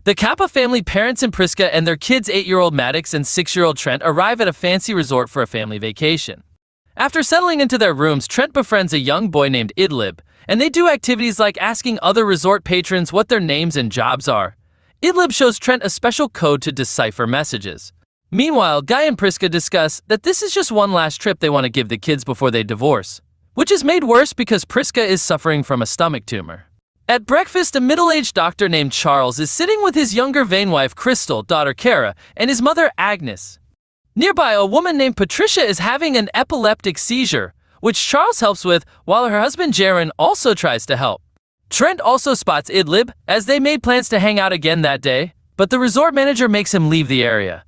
The Kappa family parents and Priska and their kids 8-year-old Maddox and 6-year-old Trent arrive at a fancy resort for a family vacation. After settling into their rooms, Trent befriends a young boy named Idlib, and they do activities like asking other resort patrons what their names and jobs are. Idlib shows Trent a special code to decipher messages. Meanwhile, Guy and Priska discuss that this is just one last trip they want to give the kids before they divorce, which is made worse because Priska is suffering from a stomach tumor. At breakfast, a middle-aged doctor named Charles is sitting with his younger vain wife Crystal, daughter Kara, and his mother Agnes. Nearby, a woman named Patricia is having an epileptic seizure, which Charles helps with, while her husband Jaron also tries to help. Trent also spots Idlib, as they made plans to hang out again that day, but the resort manager makes him leave the area.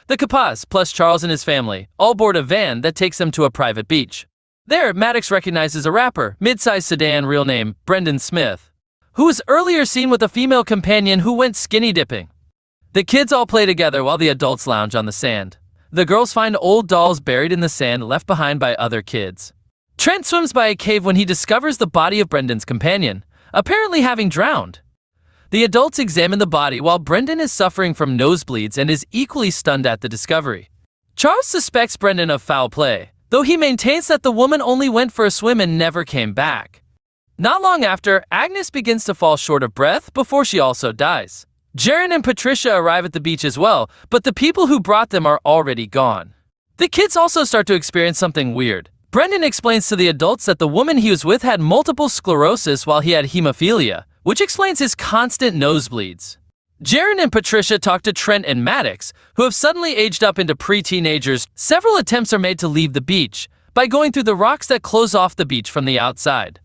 The Kappas, plus Charles and his family, all board a van that takes them to a private beach. There, Maddox recognizes a rapper, mid-sized sedan, real name Brendan Smith, who was earlier seen with a female companion who went skinny dipping. The kids all play together while the adults lounge on the sand. The girls find old dolls buried in the sand left behind by other kids. Trent swims by a cave when he discovers the body of Brendan's companion, apparently having drowned. The adults examine the body while Brendan is suffering from nosebleeds and is equally stunned at the discovery. Charles suspects Brendan of foul play, though he maintains that the woman only went for a swim and never came back. Not long after, Agnes begins to fall short of breath before she also dies. Jaron and Patricia arrive at the beach as well, but the people who brought them are already gone. The kids also start to experience something weird. Brendan explains to the adults that the woman he was with had multiple sclerosis while he had hemophilia, which explains his constant nosebleeds. Jaron and Patricia talk to Trent and Maddox, who have suddenly aged up into pre-teenagers. Several attempts are made to leave the beach by going through the rocks that close off the beach from the outside.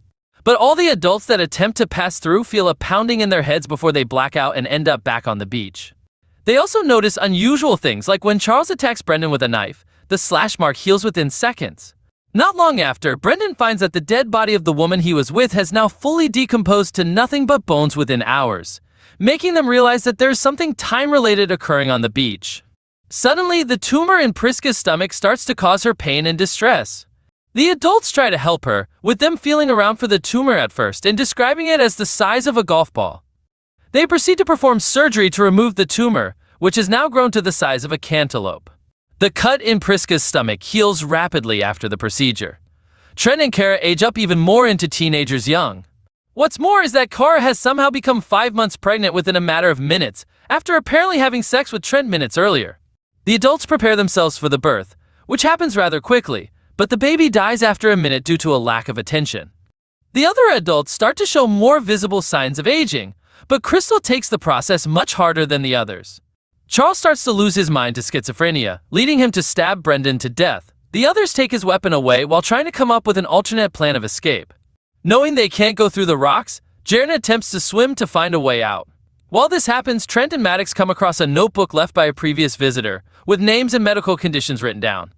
But all the adults that attempt to pass through feel a pounding in their heads before they black out and end up back on the beach. They also notice unusual things, like when Charles attacks Brendan with a knife, the slash mark heals within seconds. Not long after, Brendan finds that the dead body of the woman he was with has now fully decomposed to nothing but bones within hours, making them realize that there's something time-related occurring on the beach. Suddenly, the tumor in Priska's stomach starts to cause her pain and distress. The adults try to help her, with them feeling around for the tumor at first and describing it as the size of a golf ball. They proceed to perform surgery to remove the tumor, which has now grown to the size of a cantaloupe. The cut in Priska's stomach heals rapidly after the procedure. Trent and Kara age up even more into teenagers young. What's more is that Kara has somehow become 5 months pregnant within a matter of minutes, after apparently having sex with Trent minutes earlier. The adults prepare themselves for the birth, which happens rather quickly, but the baby dies after a minute due to a lack of attention. The other adults start to show more visible signs of aging, but Crystal takes the process much harder than the others. Charles starts to lose his mind to schizophrenia, leading him to stab Brendan to death. The others take his weapon away while trying to come up with an alternate plan of escape. Knowing they can't go through the rocks, Jaron attempts to swim to find a way out. While this happens, Trent and Maddox come across a notebook left by a previous visitor, with names and medical conditions written down.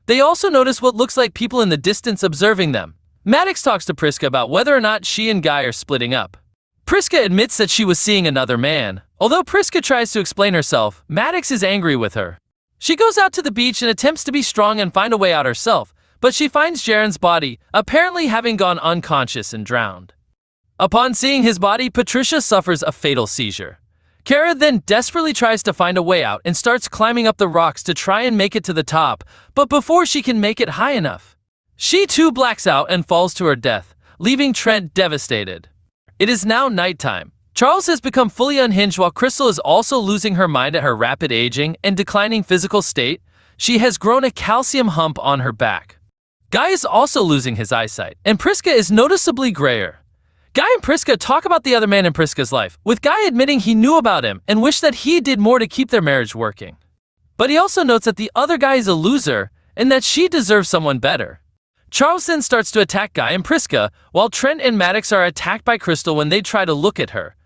They also notice what looks like people in the distance observing them. Maddox talks to Priska about whether or not she and Guy are splitting up. Priska admits that she was seeing another man. Although Priska tries to explain herself, Maddox is angry with her. She goes out to the beach and attempts to be strong and find a way out herself, but she finds Jaron's body, apparently having gone unconscious and drowned. Upon seeing his body, Patricia suffers a fatal seizure. Kara then desperately tries to find a way out and starts climbing up the rocks to try and make it to the top, but before she can make it high enough, she too blacks out and falls to her death, leaving Trent devastated. It is now nighttime. Charles has become fully unhinged while Crystal is also losing her mind at her rapid aging and declining physical state. She has grown a calcium hump on her back. Guy is also losing his eyesight, and Priska is noticeably grayer. Guy and Priska talk about the other man in Priska's life, with Guy admitting he knew about him and wished that he did more to keep their marriage working. But he also notes that the other guy is a loser and that she deserves someone better. Charles then starts to attack Guy and Priska, while Trent and Maddox are attacked by Crystal when they try to look at her.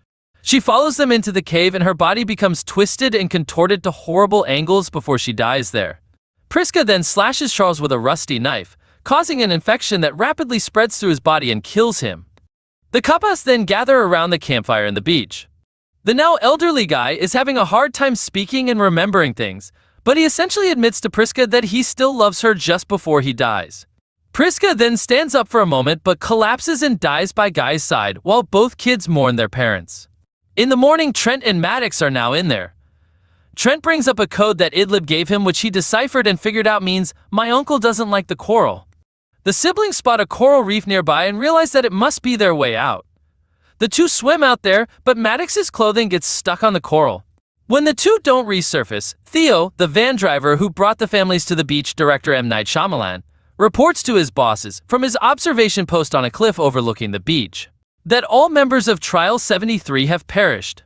She follows them into the cave and her body becomes twisted and contorted to horrible angles before she dies there. Priska then slashes Charles with a rusty knife, causing an infection that rapidly spreads through his body and kills him. The Kappas then gather around the campfire in the beach. The now elderly Guy is having a hard time speaking and remembering things, but he essentially admits to Priska that he still loves her just before he dies. Priska then stands up for a moment but collapses and dies by Guy's side while both kids mourn their parents. In the morning, Trent and Maddox are now in there. Trent brings up a code that Idlib gave him, which he deciphered and figured out means, "My uncle doesn't like the coral." The siblings spot a coral reef nearby and realize that it must be their way out. The two swim out there, but Maddox's clothing gets stuck on the coral. When the two don't resurface, Theo, the van driver who brought the families to the beach, director M. Night Shyamalan, reports to his bosses, from his observation post on a cliff overlooking the beach, that all members of Trial 73 have perished.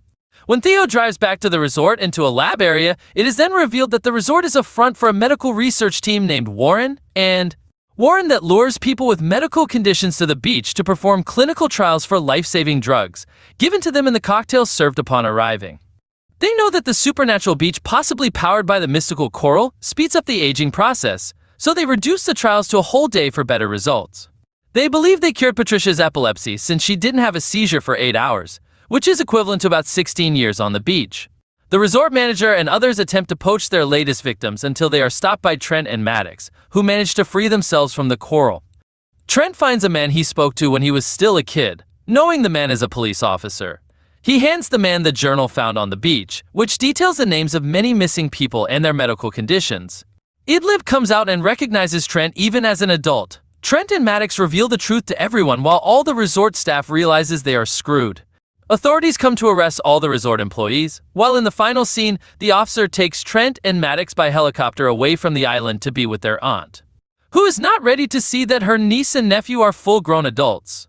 When Theo drives back to the resort and to a lab area, it is then revealed that the resort is a front for a medical research team named Warren that lures people with medical conditions to the beach to perform clinical trials for life-saving drugs, given to them in the cocktails served upon arriving. They know that the supernatural beach, possibly powered by the mystical coral, speeds up the aging process, so they reduce the trials to a whole day for better results. They believe they cured Patricia's epilepsy since she didn't have a seizure for 8 hours, which is equivalent to about 16 years on the beach. The resort manager and others attempt to poach their latest victims until they are stopped by Trent and Maddox, who manage to free themselves from the coral. Trent finds a man he spoke to when he was still a kid, knowing the man is a police officer. He hands the man the journal found on the beach, which details the names of many missing people and their medical conditions. Idlib comes out and recognizes Trent even as an adult. Trent and Maddox reveal the truth to everyone while all the resort staff realizes they are screwed. Authorities come to arrest all the resort employees, while in the final scene, the officer takes Trent and Maddox by helicopter away from the island to be with their aunt, who is not ready to see that her niece and nephew are full-grown adults.